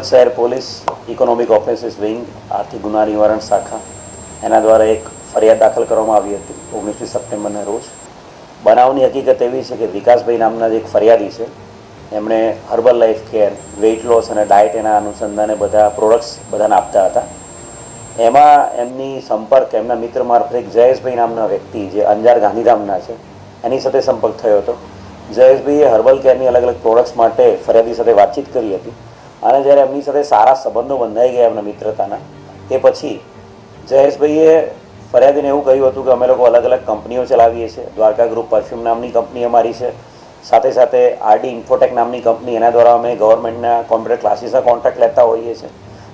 સુરત શહેર police economic offences wing આર્થિક ગુના નિવારણ શાખા એના દ્વારા એક ફરિયાદ દાખલ કરવામાં આવી હતી 19 સપ્ટેમ્બરના રોજ। બનાવની હકીકત એવી છે કે વિકાસભાઈ નામના જે એક ફરિયાદી છે એમણે herbal life care, weight loss અને ડાયટ એના અનુસંધાને બધા પ્રોડક્ટ્સ બધાને આપતા હતા। એમાં એમની સંપર્ક એમના મિત્ર મારફતે એક જયેશભાઈ નામના વ્યક્તિ જે અંજાર ગાંધીધામના છે એની સાથે સંપર્ક થયો હતો। જયેશભાઈએ હર્બલ કેરની અલગ અલગ પ્રોડક્ટ્સ માટે ફરિયાદી સાથે વાતચીત કરી હતી અને જ્યારે એમની સાથે સારા સંબંધો બંધાઈ ગયા એમના મિત્રતાના તે પછી જયેશભાઈએ ફરિયાદીને એવું કહ્યું હતું કે અમે લોકો અલગ અલગ કંપનીઓ ચલાવીએ છીએ। દ્વારકા ગ્રુપ પરફ્યુમ નામની કંપની અમારી છે, સાથે સાથે આરડી ઇન્ફોટેક નામની કંપની, એના દ્વારા અમે ગવર્મેન્ટના કોમ્પ્યુટર ક્લાસીસના કોન્ટ્રાક્ટ લેતા હોઈએ છીએ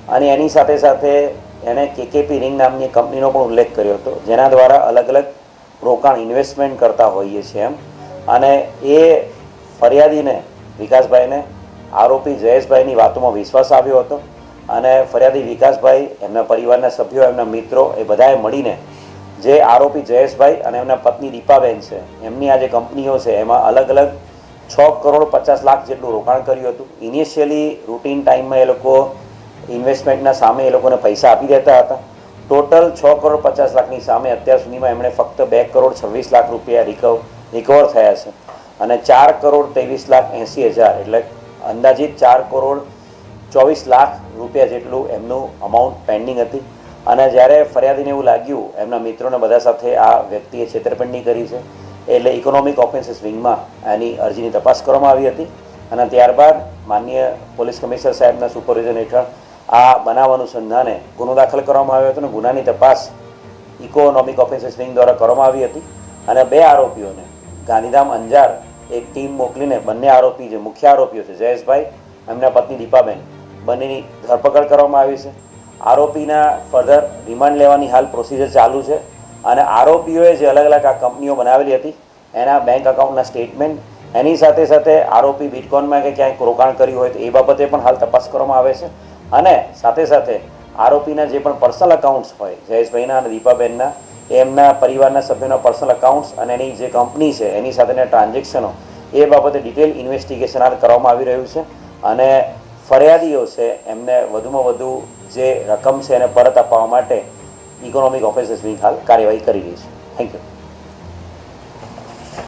અને એની સાથે સાથે એણે કેકેપી રિંગ નામની કંપનીનો પણ ઉલ્લેખ કર્યો હતો જેના દ્વારા અલગ અલગ રોકાણ ઇન્વેસ્ટમેન્ટ કરતા હોઈએ છીએ એમ। અને એ ફરિયાદીને વિકાસભાઈને આરોપી જયેશભાઈની વાતોમાં વિશ્વાસ આવ્યો હતો અને ફરિયાદી વિકાસભાઈ, એમના પરિવારના સભ્યો, એમના મિત્રો એ બધાએ મળીને જે આરોપી જયેશભાઈ અને એમના પત્ની દીપાબેન છે એમની આ જે કંપનીઓ છે એમાં અલગ અલગ 6,50,00,000 જેટલું રોકાણ કર્યું હતું। ઇનિશિયલી રૂટીન ટાઈમમાં એ લોકો ઇન્વેસ્ટમેન્ટના સામે એ લોકોને પૈસા આપી દેતા હતા। ટોટલ 6,50,00,000ની સામે અત્યાર સુધીમાં એમણે ફક્ત 2,26,00,000 રૂપિયા રિકવર થયા છે અને 4,23,80,000 એટલે અંદાજિત 4,24,00,000 રૂપિયા જેટલું એમનું અમાઉન્ટ પેન્ડિંગ હતી। અને જ્યારે ફરિયાદીને એવું લાગ્યું એમના મિત્રોને બધા સાથે આ વ્યક્તિએ છેતરપિંડી કરી છે એટલે ઇકોનોમિક ઓફેન્સીસ વિંગમાં એની અરજીની તપાસ કરવામાં આવી હતી અને ત્યારબાદ માનનીય પોલીસ કમિશનર સાહેબના સુપરવિઝન હેઠળ આ બનાવ અનુસંધાને ગુનો દાખલ કરવામાં આવ્યો હતો અને ગુનાની તપાસ ઇકોનોમિક ઓફેન્સીસ વિંગ દ્વારા કરવામાં આવી હતી અને 2 આરોપીઓને ગાંધીધામ અંજાર એક ટીમ મોકલીને બંને આરોપી જે મુખ્ય આરોપીઓ છે જયેશભાઈ, એમના પત્ની દીપાબેન, બંનેની ધરપકડ કરવામાં આવી છે। આરોપીના ફર્ધર રિમાન્ડ લેવાની હાલ પ્રોસિજર ચાલુ છે અને આરોપીઓએ જે અલગ અલગ આ કંપનીઓ બનાવેલી હતી એના બેંક અકાઉન્ટના સ્ટેટમેન્ટ, એની સાથે સાથે આરોપી બિટકોઇનમાં કે ક્યાંક રોકાણ કર્યું હોય તો એ બાબતે પણ હાલ તપાસ કરવામાં આવે છે અને સાથે સાથે આરોપીના જે પણ પર્સનલ અકાઉન્ટ્સ હોય જયેશભાઈના અને દીપાબેનના, એમના પરિવારના સભ્યોના પર્સનલ અકાઉન્ટ્સ અને એની જે કંપની છે એની સાથેના ટ્રાન્ઝેક્શનો એ બાબતે ડિટેલ ઇન્વેસ્ટિગેશન હાલ કરવામાં આવી રહ્યું છે અને ફરિયાદીઓ છે એમને વધુમાં વધુ જે રકમ છે એને પરત અપાવવા માટે ઇકોનોમિક ઓફેન્સીસ વિંગ હાલ કાર્યવાહી કરી રહી છે। Thank you.